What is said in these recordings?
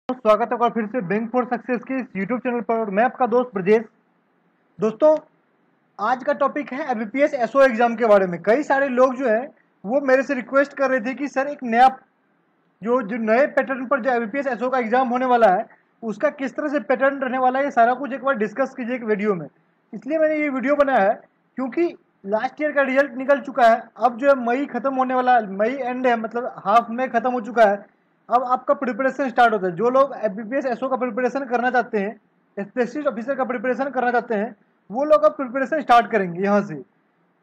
स्वागत है और फिर से बैंक फॉर सक्सेस के इस यूट्यूब चैनल पर। मैं आपका दोस्त ब्रजेश। दोस्तों, आज का टॉपिक है एबीपीएस एसओ एग्जाम के बारे में। कई सारे लोग जो है वो मेरे से रिक्वेस्ट कर रहे थे कि सर एक नया जो नए पैटर्न पर जो एबीपीएस एसओ का एग्जाम होने वाला है उसका किस तरह से पैटर्न रहने वाला है, ये सारा कुछ एक बार डिस्कस कीजिए एक वीडियो में। इसलिए मैंने ये वीडियो बनाया है क्योंकि लास्ट ईयर का रिजल्ट निकल चुका है। अब जो है मई खत्म होने वाला, मई एंड है, मतलब हाफ में खत्म हो चुका है। अब आपका प्रिपरेशन स्टार्ट होता है। जो लोग एबीपीएस एसओ का प्रिपरेशन करना चाहते हैं, स्पेशलिस्ट ऑफिसर का प्रिपरेशन करना चाहते हैं, वो लोग अब प्रिपरेशन स्टार्ट करेंगे यहाँ से।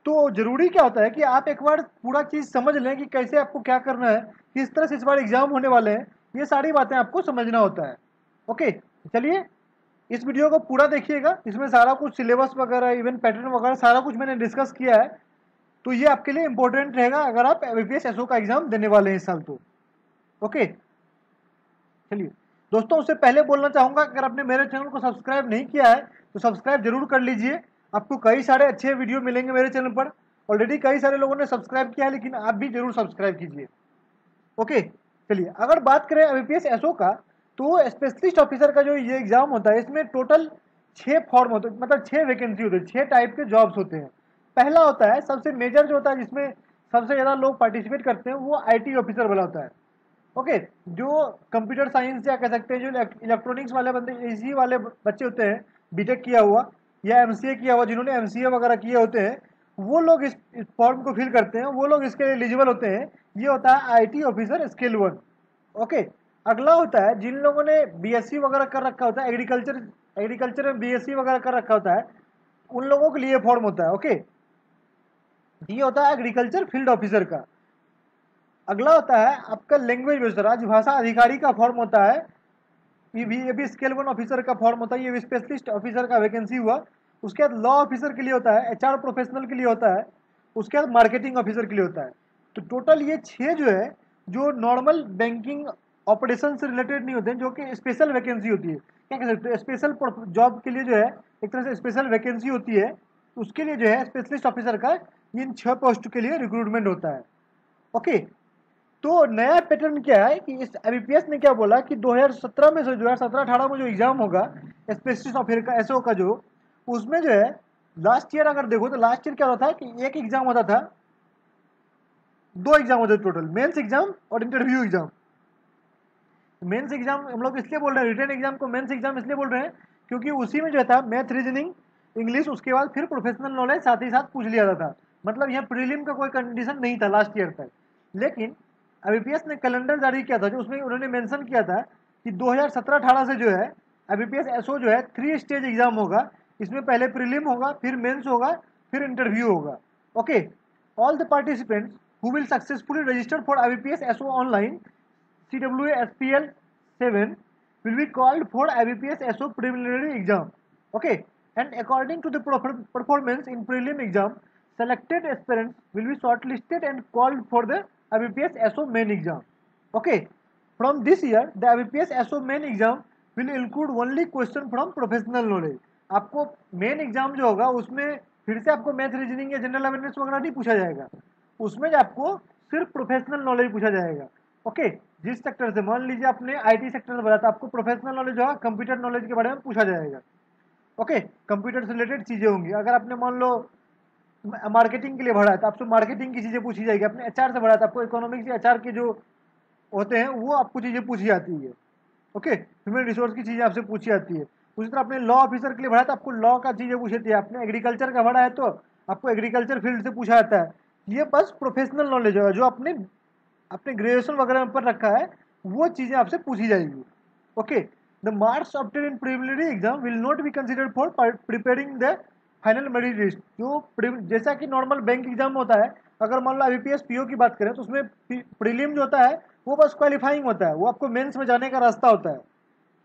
तो जरूरी क्या होता है कि आप एक बार पूरा चीज समझ लें कि कैसे आपको क्या करना है, किस तरह से इस बार एग्जाम होने वाले हैं, ये सारी बातें आपको समझना होता है। ओके, चलिए इस वीडियो को पूरा देखिएगा। इसमें सारा कुछ सिलेबस वगैरह, इवन पैटर्न वगैरह सारा कुछ मैंने डिस्कस किया है। तो ये आपके लिए इंपॉर्टेंट रहेगा अगर आप एबीपीएस एसओ का एग्जाम देने वाले हैं इस साल तो। ओके, चलिए दोस्तों, उससे पहले बोलना चाहूंगा अगर आपने मेरे चैनल को सब्सक्राइब नहीं किया है तो सब्सक्राइब जरूर कर लीजिए। आपको कई सारे अच्छे वीडियो मिलेंगे मेरे चैनल पर। ऑलरेडी कई सारे लोगों ने सब्सक्राइब किया है, लेकिन आप भी जरूर सब्सक्राइब कीजिए। ओके, चलिए अगर बात करें एबीपीएस एसओ का, तो स्पेशलिस्ट ऑफिसर का जो ये एग्जाम होता है इसमें टोटल 6 फॉर्म होते हैं, मतलब 6 वैकेंसी होती है, 6 टाइप के जॉब्स होते हैं। पहला होता है सबसे मेजर जो होता है, जिसमें सबसे ज़्यादा लोग पार्टिसिपेट करते हैं, वो आईटी ऑफिसर वाला होता है। ओके, जो कंप्यूटर साइंस या कह सकते हैं जो इलेक्ट्रॉनिक्स वाले बंदे, इसी वाले बच्चे होते हैं, बीटेक किया हुआ या एमसीए किया हुआ, जिन्होंने एमसीए वगैरह किए होते हैं, वो लोग इस फॉर्म को फिल करते हैं, वो लोग इसके एलिजिबल होते हैं। ये होता है आईटी ऑफिसर स्किल 1। ओके, अगला होता है जिन लोगों ने बीएससी वगैरह कर रखा होता है, एग्रीकल्चर में बीएससी वगैरह कर रखा होता है, उन लोगों के लिए फॉर्म होता है। ओके, ये होता है एग्रीकल्चर फील्ड ऑफिसर का। अगला होता है आपका लैंग्वेज बेस्ड राजभाषा अधिकारी का फॉर्म होता है। ये भी स्केल 1 ऑफिसर का फॉर्म होता है। ये भी स्पेशलिस्ट ऑफिसर का वैकेंसी हुआ। उसके बाद लॉ ऑफिसर के लिए होता है, एचआर प्रोफेशनल के लिए होता है, उसके बाद मार्केटिंग ऑफिसर के लिए होता है। तो टोटल ये 6 जो है, जो नॉर्मल बैंकिंग ऑपरेशन से रिलेटेड नहीं होते हैं, जो कि स्पेशल वैकेंसी होती है, क्या कह सकते हैं, स्पेशल जॉब के लिए जो है एक तरह से स्पेशल वैकेंसी होती है। उसके लिए जो है स्पेशलिस्ट ऑफिसर का इन 6 पोस्ट के लिए रिक्रूटमेंट होता है। ओके, तो नया पैटर्न क्या है कि इस एबीपीएस ने क्या बोला कि 2017 में से जो है 17-18 में जो एग्जाम होगा स्पेशलिस्ट ऑफिसर का एसओ का, जो उसमें जो है लास्ट ईयर अगर देखो तो लास्ट ईयर क्या होता था कि एक एग्जाम होता था, 2 एग्जाम होते थे टोटल, मेंस एग्जाम और इंटरव्यू एग्जाम। मेंस एग्जाम हम लोग इसलिए बोल रहे हैं, रिटन एग्जाम को मेंस एग्जाम इसलिए बोल रहे हैं क्योंकि उसी में जो था मैथ, रीजनिंग, इंग्लिश, उसके बाद फिर प्रोफेशनल नॉलेज साथ ही साथ पूछ लिया जाता था। मतलब यहाँ प्रीलिम का कोई कंडीशन नहीं था लास्ट ईयर तक। लेकिन एबीपीएस ने कैलेंडर जारी किया था, जो उसमें उन्होंने मेंशन किया था कि 2017-18 से जो है एबीपीएस एसओ जो है 3 स्टेज एग्जाम होगा। इसमें पहले प्रीलिम होगा, फिर मेंस होगा, फिर इंटरव्यू होगा। Okay, all the participants who will successfully register for IBPS SO online CWSPL 7 will be called for IBPS SO preliminary exam. Okay, and according to the performance in prelim exam, selected aspirants will be shortlisted and called for the IBPS SO main exam. Okay, from this year the IBPS SO main exam will include only question from professional knowledge. आपको main exam जो होगा उसमें फिर से आपको math, reasoning या general awareness वगैरह नहीं पूछा जाएगा। उसमें आपको सिर्फ प्रोफेशनल नॉलेज पूछा जाएगा। ओके, जिस सेक्टर से, मान लीजिए आपने आईटी सेक्टर से भरा था, आपको प्रोफेशनल नॉलेज होगा, कंप्यूटर नॉलेज के बारे में पूछा जाएगा। ओके, कंप्यूटर से रिलेटेड चीजें होंगी। अगर आपने मान लो मार्केटिंग के लिए भरा है तो आपसे मार्केटिंग की चीजें पूछी जाएगी। आपने एचआर से भरा था, आपको इकोनॉमिक्स या एचआर के जो होते हैं वो आपको चीजें पूछी जाती है। ओके, ह्यूमन रिसोर्स की चीजें आपसे पूछी जाती है। उसी तरह आपने लॉ ऑफिसर के लिए भरा है तो आपको लॉ का चीजें पूछी जाती है। आपने एग्रीकल्चर का भरा है तो आपको एग्रीकल्चर फील्ड से पूछा जाता है। ये बस प्रोफेशनल नॉलेज होगा, जो आपने अपने ग्रेजुएशन वगैरह पर रखा है, वो चीजें आपसे पूछी जाएगी। Okay, the marks obtain in preliminary exam will not be considered for preparing the final merit list. जो जैसा कि नॉर्मल बैंक एग्जाम होता है, अगर मान लो आईबीपीएस पीओ की बात करें तो उसमें प्रीलिम जो होता है वो बस क्वालिफाइंग होता है, वो आपको मेंस में जाने का रास्ता होता है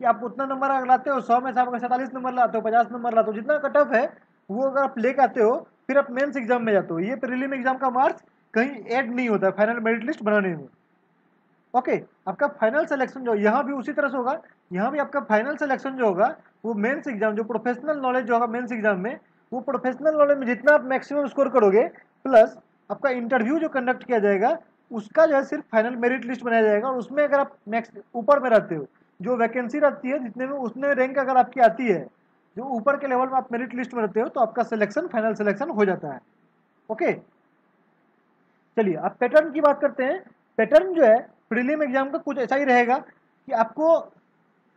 कि आप उतना नंबर अगर लाते हो, 100 में से आप अगर 47 नंबर लाते हो, 50 नंबर लाते हो, जितना कट ऑफ है वो अगर आप लेके आते हो, फिर आप मेंस एग्जाम में जाते हो। ये प्रीलिम एग्जाम का मार्क्स कहीं ऐड नहीं होता है फाइनल मेरिट लिस्ट बनाने में। ओके, आपका फाइनल सिलेक्शन जो यहाँ भी उसी तरह से होगा। यहाँ भी आपका फाइनल सिलेक्शन जो होगा वो मेंस एग्जाम, जो प्रोफेशनल नॉलेज जो होगा मेंस एग्जाम में, वो प्रोफेशनल नॉलेज में जितना आप मैक्सिमम स्कोर करोगे, प्लस आपका इंटरव्यू जो कंडक्ट किया जाएगा उसका जो है सिर्फ फाइनल मेरिट लिस्ट बनाया जाएगा। और उसमें अगर आप मैक्स ऊपर में रहते हो जो वैकेंसी रहती है जितने में उसमें रैंक अगर आपकी आती है, जो ऊपर के लेवल में आप मेरिट लिस्ट में रहते हो, तो आपका सिलेक्शन फाइनल सिलेक्शन हो जाता है। ओके, चलिए अब पैटर्न की बात करते हैं। पैटर्न जो है प्रीलिम एग्जाम का कुछ ऐसा ही रहेगा कि आपको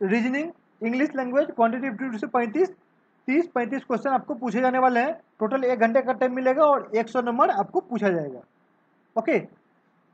reasoning, English language, quantity aptitude से 30-35 क्वेश्चन आपको पूछे जाने वाले हैं। टोटल 1 घंटे का टाइम मिलेगा और 100 नंबर आपको पूछा जाएगा। ओके,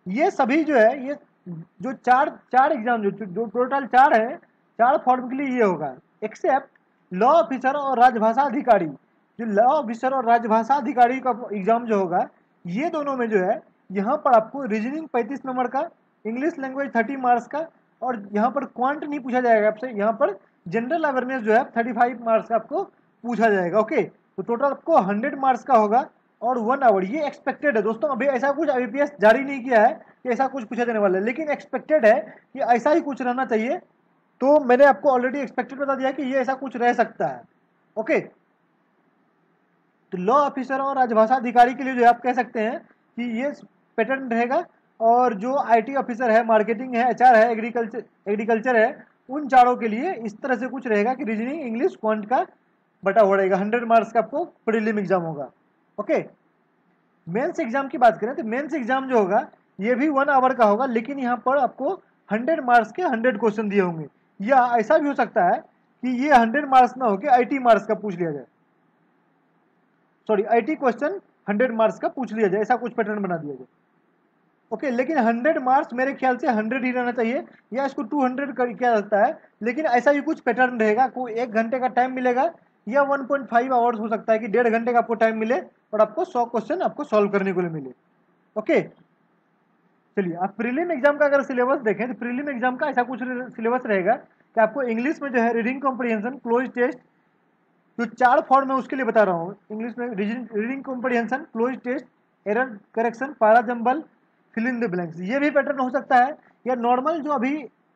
ये सभी जो है, ये जो चार चार एग्जाम जो टोटल 4 है, 4 फॉर्म के लिए ये होगा, एक्सेप्ट लॉ ऑफिसर और राजभाषा अधिकारी। जो लॉ ऑफिसर और राजभाषा अधिकारी का एग्जाम जो होगा, ये दोनों में जो है, यहाँ पर आपको रीजनिंग 35 नंबर का, इंग्लिश लैंग्वेज 30 मार्क्स का, और यहाँ पर क्वांट नहीं पूछा जाएगा आपसे, यहाँ पर जनरल अवेयरनेस जो है 35 मार्क्स का आपको पूछा जाएगा। ओके, तो टोटल आपको 100 मार्क्स का होगा और 1 आवर। ये एक्सपेक्टेड है दोस्तों, अभी ऐसा कुछ आईपीएस जारी नहीं किया है कि ऐसा कुछ पूछा जाने वाला है, लेकिन एक्सपेक्टेड है कि ऐसा ही कुछ रहना चाहिए। तो मैंने आपको ऑलरेडी एक्सपेक्टेड बता दिया कि ये ऐसा कुछ रह सकता है। ओके, तो लॉ ऑफिसर और राजभाषा अधिकारी के लिए जो है आप कह सकते हैं कि ये पैटर्न रहेगा। और जो आईटी ऑफिसर है, मार्केटिंग है, एचआर है, एग्रीकल्चर है, उन चारों के लिए इस तरह से कुछ रहेगा कि रीजनिंग, इंग्लिश, क्वांट का बटा हुआ रहेगा। 100 मार्क्स का आपको प्रीलिम एग्जाम होगा। ओके, मेंस एग्जाम की बात करें तो मेंस एग्जाम जो होगा ये भी 1 आवर का होगा, लेकिन यहाँ पर आपको 100 मार्क्स के 100 क्वेश्चन दिए होंगे। या ऐसा भी हो सकता है कि ये 100 मार्क्स ना होकर 80 मार्क्स का पूछ लिया जाए, सॉरी 80 क्वेश्चन 100 मार्क्स का पूछ लिया जाए, ऐसा कुछ पैटर्न बना दिया जाए। ओके, लेकिन 100 मार्क्स मेरे ख्याल से 100 ही रहना चाहिए, या इसको 200 कर किया जाता है, लेकिन ऐसा ही कुछ पैटर्न रहेगा। कोई 1 घंटे का टाइम मिलेगा, या 1.5 आवर्स हो सकता है कि 1.5 घंटे का आपको टाइम मिले और आपको 100 क्वेश्चन आपको सॉल्व करने को मिले। ओके, चलिए आप प्रीलिम एग्जाम का अगर सिलेबस देखें तो प्रीलिम एग्जाम का ऐसा कुछ सिलेबस रहेगा कि आपको इंग्लिश में जो है रीडिंग कॉम्प्रिहेंशन, क्लोज टेस्ट, जो 4 फॉर्म है उसके लिए बता रहा हूँ। इंग्लिश में reading comprehension, cloze test, error correction, para jumble, fill in the blanks, ये भी पैटर्न हो सकता है। या नॉर्मल जो अभी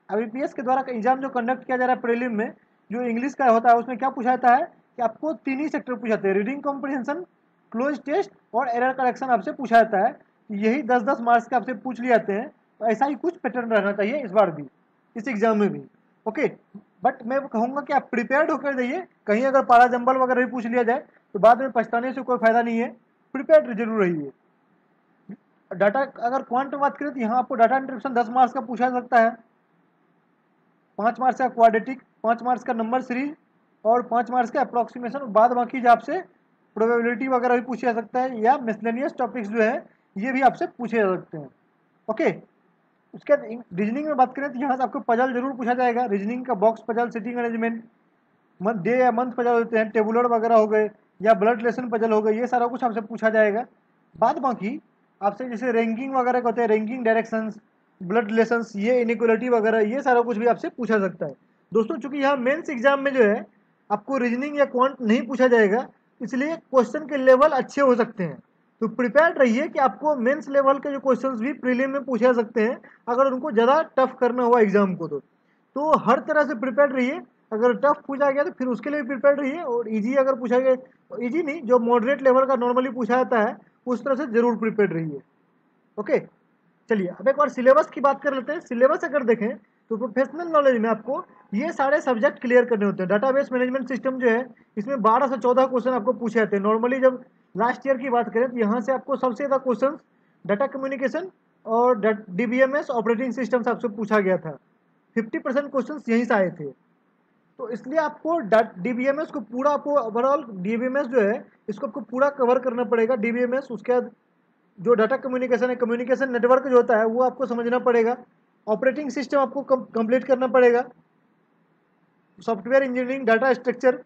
आईपीएस के द्वारा एग्जाम जो कंडक्ट किया जा रहा है प्रीलिम में, जो इंग्लिश का होता है, उसमें क्या पूछा जाता है कि आपको 3 ही सेक्टर पूछाते हैं, रीडिंग कॉम्प्रिहेंशन, क्लोज टेस्ट और एरर करेक्शन आपसे पूछा जाता है। यही 10-10 मार्क्स के आपसे पूछ लिए जाते हैं। तो ऐसा ही कुछ पैटर्न रहना चाहिए इस बार भी, इस एग्जाम में भी। ओके, बट मैं कहूँगा कि आप प्रिपेयर्ड होकर जाइए। कहीं अगर पारा जंबल वगैरह भी पूछ लिया जाए तो बाद में पछताने से कोई फायदा नहीं है, प्रिपेयर्ड जरूर रहिए। डाटा अगर क्वांट में बात करें तो यहाँ आपको डाटा इंटरेक्शन 10 मार्क्स का पूछा जा सकता है, 5 मार्क्स का क्वाड्रेटिक, 5 मार्क्स का नंबर सीरीज और 5 मार्क्स का अप्रोक्सीमेशन। बाद बाकी जो आपसे प्रोबेबिलिटी वगैरह भी पूछा जा सकता है, या मिसलेनियस टॉपिक्स जो है ये भी आपसे पूछे जा सकते हैं। ओके, उसके बाद रीजनिंग में बात करें तो यहाँ से आपको पजल जरूर पूछा जाएगा। रीजनिंग का box puzzle, sitting arrangement, day या मंथ पजल होते हैं, टेबुलर वगैरह हो गए, या ब्लड रिलेशन पजल हो गए, ये सारा कुछ आपसे पूछा जाएगा। बाद बाकी आपसे जैसे रैंकिंग वगैरह होते हैं, रैंकिंग डायरेक्शंस, ब्लड रिलेशंस, ये इनइक्वलिटी वगैरह, ये सारा कुछ भी आपसे पूछा सकता है। दोस्तों चूंकि यहाँ मेंस एग्जाम में जो है आपको रीजनिंग या क्वांट नहीं पूछा जाएगा, इसलिए क्वेश्चन के लेवल अच्छे हो सकते हैं। तो प्रिपेयर्ड रहिए कि आपको मेंस लेवल के जो क्वेश्चंस भी प्रीलिम में पूछे जा सकते हैं, अगर उनको ज़्यादा टफ करना हुआ एग्जाम को। तो हर तरह से प्रिपेयर्ड रहिए। अगर टफ पूछा गया तो फिर उसके लिए प्रिपेयर्ड रहिए, और इजी अगर पूछा गया, इजी नहीं, जो मॉडरेट लेवल का नॉर्मली पूछा जाता है उस तरह से जरूर प्रिपेयर्ड रहिए। ओके, चलिए अब एक बार सिलेबस की बात कर लेते हैं। सिलेबस अगर देखें तो प्रोफेशनल नॉलेज में आपको ये सारे सब्जेक्ट क्लियर करने होते हैं। डाटाबेस मैनेजमेंट सिस्टम जो है, इसमें 12 से 14 क्वेश्चन आपको पूछे जाते हैं। नॉर्मली जब लास्ट ईयर की बात करें तो यहाँ से आपको सबसे ज़्यादा क्वेश्चन डाटा कम्युनिकेशन और डीबीएमएस ऑपरेटिंग सिस्टम से आपसे पूछा गया था। 50% क्वेश्चन यहीं से आए थे। तो इसलिए आपको डीबीएमएस को पूरा, आपको ओवरऑल डीबीएमएस जो है इसको आपको पूरा कवर करना पड़ेगा। डीबीएमएस, उसके बाद जो डाटा कम्युनिकेशन है, कम्युनिकेशन नेटवर्क जो होता है वो आपको समझना पड़ेगा। ऑपरेटिंग सिस्टम आपको कंप्लीट करना पड़ेगा। सॉफ्टवेयर इंजीनियरिंग, डाटा स्ट्रक्चर,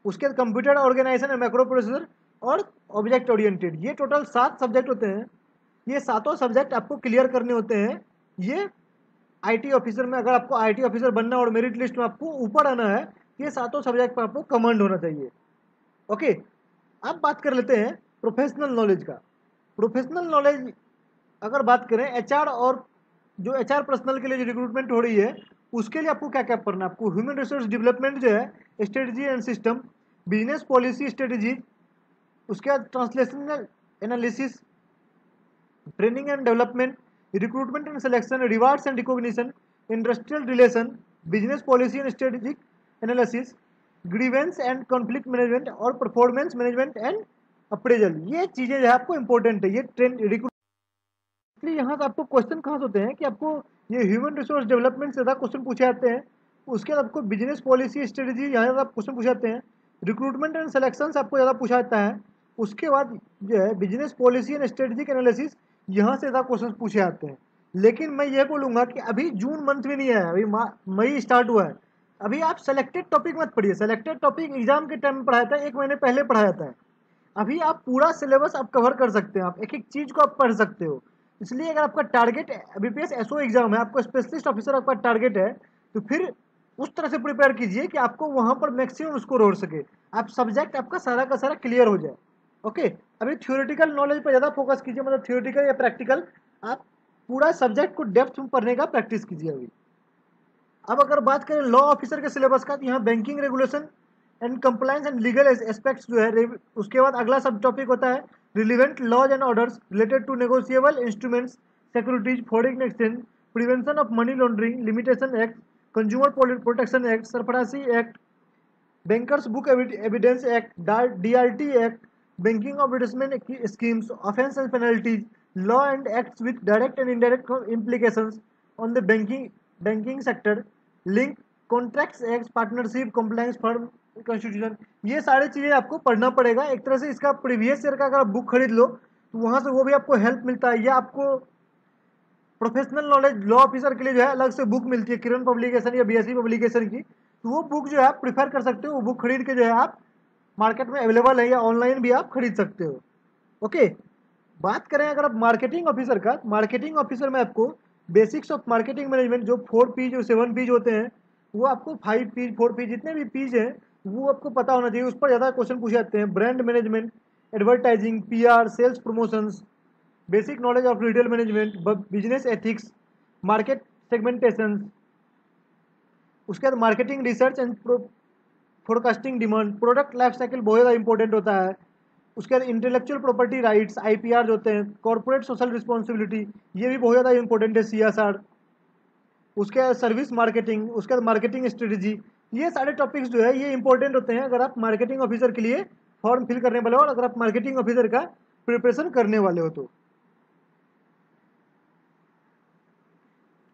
उसके बाद computer organization and micro processor और ऑब्जेक्ट ओरिएंटेड, ये टोटल 7 सब्जेक्ट होते हैं। ये सातों सब्जेक्ट आपको क्लियर करने होते हैं। ये आईटी ऑफिसर में, अगर आपको आईटी ऑफिसर बनना और मेरिट लिस्ट में आपको ऊपर आना है, ये सातों सब्जेक्ट पर आपको कमांड होना चाहिए। ओके, अब बात कर लेते हैं प्रोफेशनल नॉलेज का। प्रोफेशनल नॉलेज अगर बात करें एचआर, और जो एचआर पर्सनल के लिए जो रिक्रूटमेंट हो रही है उसके लिए आपको क्या क्या करना है। आपको ह्यूमन रिसोर्स डेवलपमेंट जो है, strategy and system, business policy strategy, उसके बाद translational analysis, training and development, recruitment and selection, rewards and recognition, industrial relation, business policy and strategic analysis, grievance and conflict management और performance management and appraisal. ये चीज़ें जो है आपको important है। ये ट्रेंड इसलिए यहाँ से आपको क्वेश्चन कहाँ से होते हैं कि आपको ये ह्यूमन रिसोर्स डेवलपमेंट से ज़्यादा क्वेश्चन पूछे जाते हैं। उसके बाद आपको बिजनेस पॉलिसी स्ट्रेटेजी यहाँ ज़्यादा क्वेश्चन पूछे जाते हैं। रिक्रूटमेंट एंड सिलेक्शन आपको ज़्यादा पूछा जाता है। उसके बाद जो है business policy and strategic analysis, यहाँ से ज़्यादा क्वेश्चन पूछे जाते हैं। लेकिन मैं ये बोलूँगा कि अभी जून मंथ में नहीं आया, अभी मई स्टार्ट हुआ है। अभी आप सेलेक्टेड टॉपिक मत पढ़िए। सेलेक्टेड टॉपिक एग्जाम के टाइम में पढ़ाया जाता है, 1 महीने पहले पढ़ाया जाता है। अभी आप पूरा सिलेबस आप कवर कर सकते हैं, आप एक एक चीज़ को आप पढ़ सकते हो। इसलिए अगर आपका टारगेट बीपीएस एसओ एग्जाम है, आपको स्पेशलिस्ट ऑफिसर आपका टारगेट है, तो फिर उस तरह से प्रिपेयर कीजिए कि आपको वहाँ पर मैक्सिमम स्कोर हो सके, आप सब्जेक्ट आपका सारा का सारा क्लियर हो जाए। ओके, अभी थ्योरेटिकल नॉलेज पर ज़्यादा फोकस कीजिए, मतलब थ्योरेटिकल या प्रैक्टिकल, आप पूरा सब्जेक्ट को डेप्थ में पढ़ने का प्रैक्टिस कीजिए अभी। अब अगर बात करें लॉ ऑफिसर के सिलेबस का, तो यहाँ banking regulation and compliance and legal aspects जो है। उसके बाद अगला सब टॉपिक होता है relevant laws and orders related to negotiable instruments, securities, foreign exchange, prevention of money laundering limitation act, consumer protection act, SARFAESI act, bankers book evidence act, DRT act, banking of advertisement schemes, offence and penalties, law and acts with direct and indirect implications on the banking sector, link, contracts act, partnership, compliance, firm constitution. ये सारी चीज़ें आपको पढ़ना पड़ेगा। एक तरह से इसका प्रीवियस ईयर का अगर आप बुक खरीद लो तो वहाँ से वो भी आपको हेल्प मिलता है, या आपको प्रोफेशनल नॉलेज लॉ ऑफिसर के लिए जो है अलग से बुक मिलती है किरण पब्लिकेशन या बीएससी पब्लिकेशन की, तो वो बुक जो है आप प्रीफर कर सकते हो। वो बुक खरीद के जो है आप मार्केट में अवेलेबल है, या ऑनलाइन भी आप खरीद सकते हो। ओके, बात करें अगर आप मार्केटिंग ऑफिसर का, मार्केटिंग ऑफिसर में आपको बेसिक्स ऑफ मार्केटिंग मैनेजमेंट जो 4 पीज और 7 पीज होते हैं, वो आपको 5 पीज 4 पीज जितने भी पीज हैं वो आपको पता होना चाहिए। उस पर ज़्यादा क्वेश्चन पूछे जाते हैं। Brand management, advertising, PR, sales promotions, basic knowledge of retail management, business ethics, market segmentation, उसके बाद marketing research and forecasting demand, product life cycle बहुत ज़्यादा इंपॉर्टेंट होता है। उसके बाद इंटेलेक्चुअल प्रॉपर्टी राइट्स, आईपीआर जो होते हैं, कॉर्पोरेट सोशल रिस्पॉन्सिबिलिटी, ये भी बहुत ज़्यादा इंपॉर्टेंट है, सीएसआर। उसके बाद सर्विस मार्केटिंग, उसके बाद मार्केटिंग स्ट्रेटजी। ये सारे टॉपिक्स जो है ये इंपॉर्टेंट होते हैं अगर आप मार्केटिंग ऑफिसर के लिए फॉर्म फिल करने वाले हो, और अगर आप मार्केटिंग ऑफिसर का प्रिपरेशन करने वाले हो तो।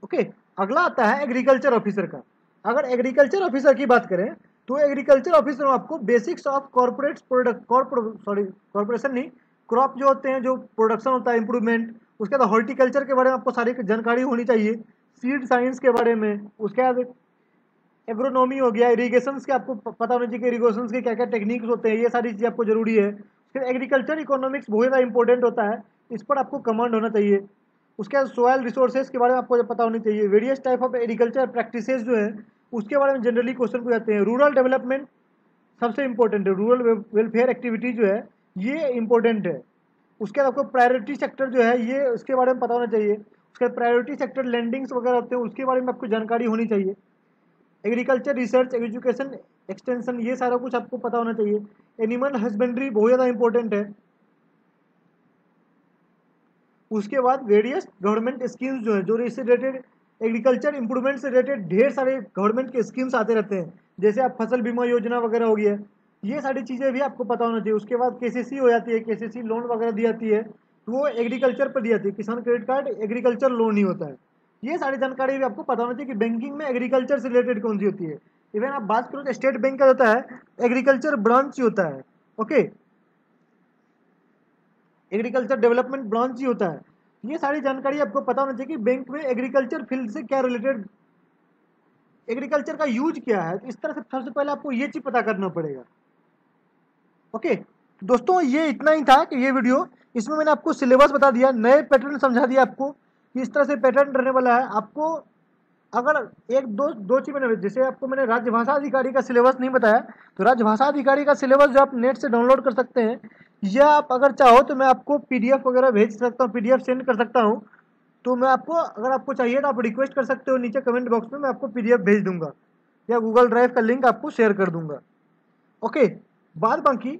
ओके, अगला आता है एग्रीकल्चर ऑफिसर का। अगर एग्रीकल्चर ऑफिसर की बात करें तो एग्रीकल्चर ऑफिसर में आपको basics of corporate product corporation नहीं, क्रॉप जो होते हैं, जो प्रोडक्शन होता है, इंप्रूवमेंट। उसके बाद हॉर्टिकल्चर के बारे में आपको सारी जानकारी होनी चाहिए, सीड साइंस के बारे में। उसके बाद एग्रोनॉमी हो गया, इरीगेशन के आपको पता होना चाहिए कि इरीगेशन के क्या क्या टेक्निक्स होते हैं, ये सारी चीज़ आपको जरूरी है। फिर एग्रीकल्चर इकोनॉमिक्स बहुत ज़्यादा इंपॉर्टेंट होता है, इस पर आपको कमांड होना चाहिए। उसके बाद सॉयल रिसोर्सेज के बारे में आपको पता होनी चाहिए। Various type of agriculture practices जो है उसके बारे में जनरली क्वेश्चन पूछ जाते हैं। रूरल डेवलपमेंट सबसे इंपॉर्टेंट है, रूरल वेलफेयर एक्टिविटी जो है ये इंपॉर्टेंट है। उसके बाद आपको प्रायोरिटी सेक्टर जो है ये उसके बारे में पता होना चाहिए। उसके बाद प्रायोरिटी सेक्टर लैंडिंग्स वगैरह होते हैं, उसके बारे में आपको जानकारी होनी चाहिए। एग्रीकल्चर रिसर्च, एजुकेशन, एक्सटेंशन, ये सारा कुछ आपको पता होना चाहिए। एनिमल हस्बेंड्री बहुत ज़्यादा इंपॉर्टेंट है। उसके बाद वेरियस गवर्नमेंट स्कीम्स जो है, जो इससे रिलेटेड एग्रीकल्चर इंप्रूवमेंट से रिलेटेड ढेर सारे गवर्नमेंट के स्कीम्स आते रहते हैं, जैसे आप फसल बीमा योजना वगैरह हो गया, ये सारी चीज़ें भी आपको पता होना चाहिए। उसके बाद केसीसी हो जाती है, केसीसी लोन वगैरह दी जाती है, तो वो एग्रीकल्चर पर दी जाती है। किसान क्रेडिट कार्ड एग्रीकल्चर लोन ही होता है। ये सारी जानकारी भी आपको पता होना चाहिए कि बैंकिंग में एग्रीकल्चर से रिलेटेड कौन सी होती है। इवन आप बात करो तो स्टेट बैंक का होता है एग्रीकल्चर ब्रांच ही होता है। ओके, एग्रीकल्चर डेवलपमेंट ब्रांच ही होता है। ये सारी जानकारी आपको पता होना चाहिए कि बैंक में एग्रीकल्चर फील्ड से क्या रिलेटेड, एग्रीकल्चर का यूज क्या है। इस तरह से सबसे पहले आपको ये चीज पता करना पड़ेगा। ओके दोस्तों, ये इतना ही था कि ये वीडियो, इसमें मैंने आपको सिलेबस बता दिया, नए पैटर्न समझा दिया आपको कि इस तरह से पैटर्न रहने वाला है। आपको अगर एक दो चीज मैंने, जैसे आपको मैंने राजभाषा अधिकारी का सिलेबस नहीं बताया, तो राजभाषा अधिकारी का सिलेबस जो आप नेट से डाउनलोड कर सकते हैं, या आप अगर चाहो तो मैं आपको पीडीएफ वगैरह भेज सकता हूँ, पीडीएफ सेंड कर सकता हूँ। तो मैं आपको, अगर आपको चाहिए तो आप रिक्वेस्ट कर सकते हो नीचे कमेंट बॉक्स में, मैं आपको पीडीएफ भेज दूंगा, या गूगल ड्राइव का लिंक आपको शेयर कर दूंगा। ओके, बाद बाकी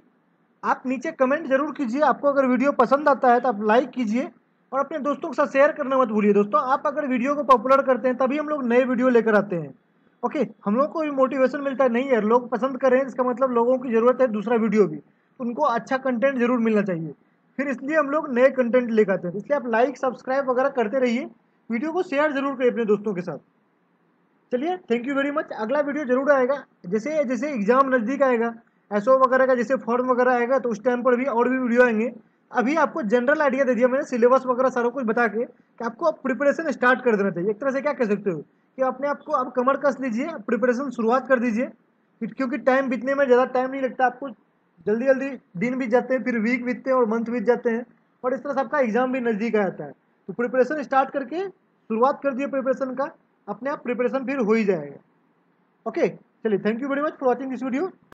आप नीचे कमेंट जरूर कीजिए। आपको अगर वीडियो पसंद आता है तो आप लाइक कीजिए, और अपने दोस्तों के साथ शेयर करना मत भूलिए दोस्तों। आप अगर वीडियो को पॉपुलर करते हैं तभी हम लोग नए वीडियो लेकर आते हैं। ओके, हम लोग को भी मोटिवेशन मिलता है, नहीं यार लोग पसंद कर रहे हैं इसका मतलब लोगों की ज़रूरत है दूसरा वीडियो भी, उनको अच्छा कंटेंट जरूर मिलना चाहिए, फिर इसलिए हम लोग नए कंटेंट लेकर आते हैं। इसलिए आप लाइक सब्सक्राइब वगैरह करते रहिए, वीडियो को शेयर जरूर करिए अपने दोस्तों के साथ। चलिए, थैंक यू वेरी मच। अगला वीडियो जरूर आएगा, जैसे जैसे एग्जाम नज़दीक आएगा, एसओ वगैरह का जैसे फॉर्म वगैरह आएगा तो उस टाइम पर भी और भी वीडियो आएंगे। अभी आपको जनरल आइडिया दे दिया मैंने, सिलेबस वगैरह सारा कुछ बता के कि आपको अब प्रिपरेशन स्टार्ट कर देना चाहिए। एक तरह से क्या कह सकते हो कि अपने आपको अब कमर कस लीजिए, प्रिपरेशन शुरुआत कर दीजिए, क्योंकि टाइम बीतने में ज़्यादा टाइम नहीं लगता आपको, जल्दी जल्दी दिन बीत जाते हैं, फिर वीक बीतते हैं और मंथ बीत जाते हैं, और इस तरह से आपका एग्जाम भी नज़दीक आ जाता है। तो प्रिपरेशन स्टार्ट करके शुरुआत कर दिए प्रिपरेशन का, अपने आप प्रिपरेशन फिर हो ही जाएगा। ओके, चलिए, thank you very much for watching this video.